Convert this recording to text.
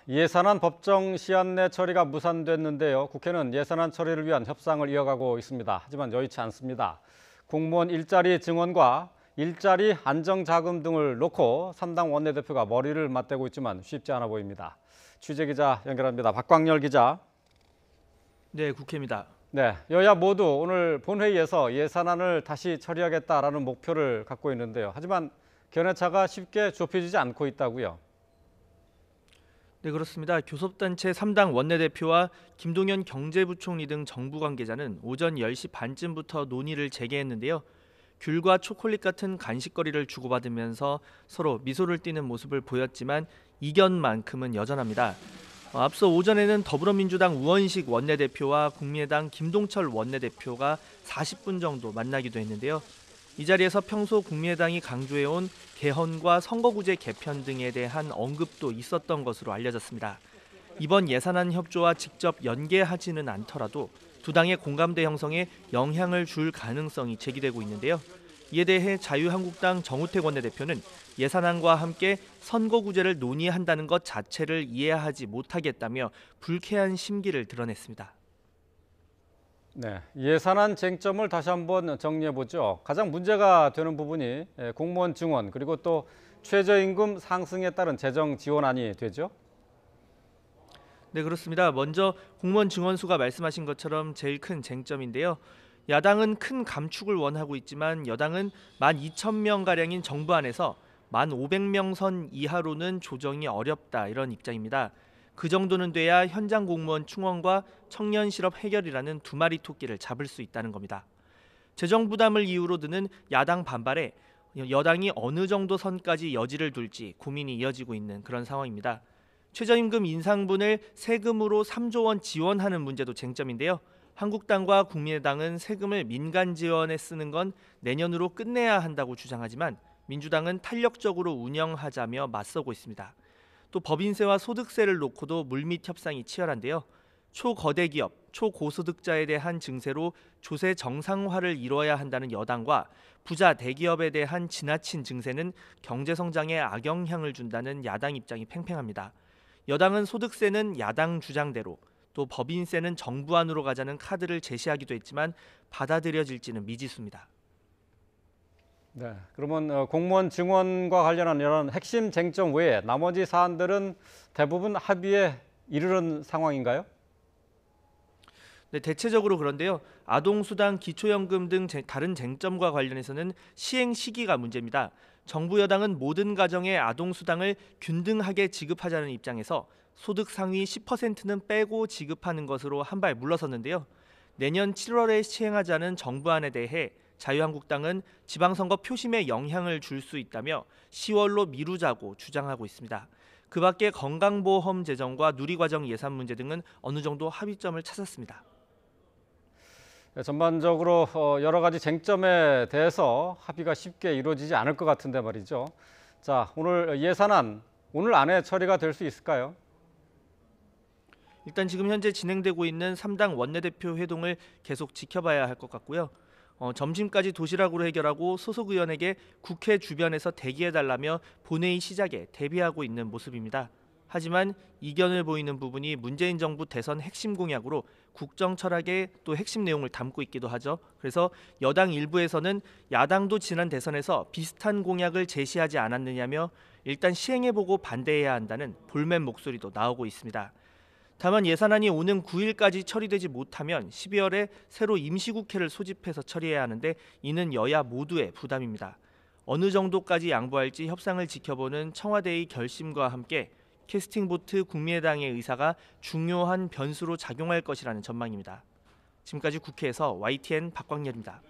예산안 법정 시한 내 처리가 무산됐는데요. 국회는 예산안 처리를 위한 협상을 이어가고 있습니다. 하지만 여의치 않습니다. 공무원 일자리 증원과 일자리 안정자금 등을 놓고 3당 원내대표가 머리를 맞대고 있지만 쉽지 않아 보입니다. 취재기자 연결합니다. 박광열 기자. 네, 국회입니다. 네, 여야 모두 오늘 본회의에서 예산안을 다시 처리하겠다라는 목표를 갖고 있는데요. 하지만 견해차가 쉽게 좁혀지지 않고 있다고요. 네, 그렇습니다. 교섭단체 3당 원내대표와 김동연 경제부총리 등 정부 관계자는 오전 10시 반쯤부터 논의를 재개했는데요. 귤과 초콜릿 같은 간식거리를 주고받으면서 서로 미소를 띠는 모습을 보였지만 이견만큼은 여전합니다. 앞서 오전에는 더불어민주당 우원식 원내대표와 국민의당 김동철 원내대표가 40분 정도 만나기도 했는데요. 이 자리에서 평소 국민의당이 강조해온 개헌과 선거구제 개편 등에 대한 언급도 있었던 것으로 알려졌습니다. 이번 예산안 협조와 직접 연계하지는 않더라도 두 당의 공감대 형성에 영향을 줄 가능성이 제기되고 있는데요. 이에 대해 자유한국당 정우택 원내대표는 예산안과 함께 선거구제를 논의한다는 것 자체를 이해하지 못하겠다며 불쾌한 심기를 드러냈습니다. 네, 예산안 쟁점을 다시 한번 정리해보죠. 가장 문제가 되는 부분이 공무원 증원 그리고 또 최저임금 상승에 따른 재정 지원안이 되죠. 네, 그렇습니다. 먼저 공무원 증원수가 말씀하신 것처럼 제일 큰 쟁점인데요. 야당은 큰 감축을 원하고 있지만 여당은 12,000명가량인 정부 안에서 1,500명 선 이하로는 조정이 어렵다 이런 입장입니다. 그 정도는 돼야 현장 공무원 충원과 청년 실업 해결이라는 두 마리 토끼를 잡을 수 있다는 겁니다. 재정 부담을 이유로 드는 야당 반발에 여당이 어느 정도 선까지 여지를 둘지 고민이 이어지고 있는 그런 상황입니다. 최저임금 인상분을 세금으로 3조 원 지원하는 문제도 쟁점인데요. 한국당과 국민의당은 세금을 민간 지원에 쓰는 건 내년으로 끝내야 한다고 주장하지만 민주당은 탄력적으로 운영하자며 맞서고 있습니다. 또 법인세와 소득세를 놓고도 물밑 협상이 치열한데요. 초거대 기업, 초고소득자에 대한 증세로 조세 정상화를 이뤄야 한다는 여당과 부자 대기업에 대한 지나친 증세는 경제 성장에 악영향을 준다는 야당 입장이 팽팽합니다. 여당은 소득세는 야당 주장대로 또 법인세는 정부안으로 가자는 카드를 제시하기도 했지만 받아들여질지는 미지수입니다. 네, 그러면 공무원 증원과 관련한 이런 핵심 쟁점 외에 나머지 사안들은 대부분 합의에 이르는 상황인가요? 네, 대체적으로 그런데요. 아동수당, 기초연금 등 다른 쟁점과 관련해서는 시행 시기가 문제입니다. 정부 여당은 모든 가정에 아동수당을 균등하게 지급하자는 입장에서 소득 상위 10%는 빼고 지급하는 것으로 한 발 물러섰는데요. 내년 7월에 시행하자는 정부안에 대해 자유한국당은 지방선거 표심에 영향을 줄 수 있다며 10월로 미루자고 주장하고 있습니다. 그 밖에 건강보험 재정과 누리과정 예산 문제 등은 어느 정도 합의점을 찾았습니다. 네, 전반적으로 여러 가지 쟁점에 대해서 합의가 쉽게 이루어지지 않을 것 같은데 말이죠. 자, 오늘 예산안 오늘 안에 처리가 될 수 있을까요? 일단 지금 현재 진행되고 있는 3당 원내대표 회동을 계속 지켜봐야 할 것 같고요. 점심까지 도시락으로 해결하고 소속 의원에게 국회 주변에서 대기해달라며 본회의 시작에 대비하고 있는 모습입니다. 하지만 이견을 보이는 부분이 문재인 정부 대선 핵심 공약으로 국정 철학의 또 핵심 내용을 담고 있기도 하죠. 그래서 여당 일부에서는 야당도 지난 대선에서 비슷한 공약을 제시하지 않았느냐며 일단 시행해보고 반대해야 한다는 볼멘 목소리도 나오고 있습니다. 다만 예산안이 오는 9일까지 처리되지 못하면 12월에 새로 임시국회를 소집해서 처리해야 하는데 이는 여야 모두의 부담입니다. 어느 정도까지 양보할지 협상을 지켜보는 청와대의 결심과 함께 캐스팅보트 국민의당의 의사가 중요한 변수로 작용할 것이라는 전망입니다. 지금까지 국회에서 YTN 박광열입니다.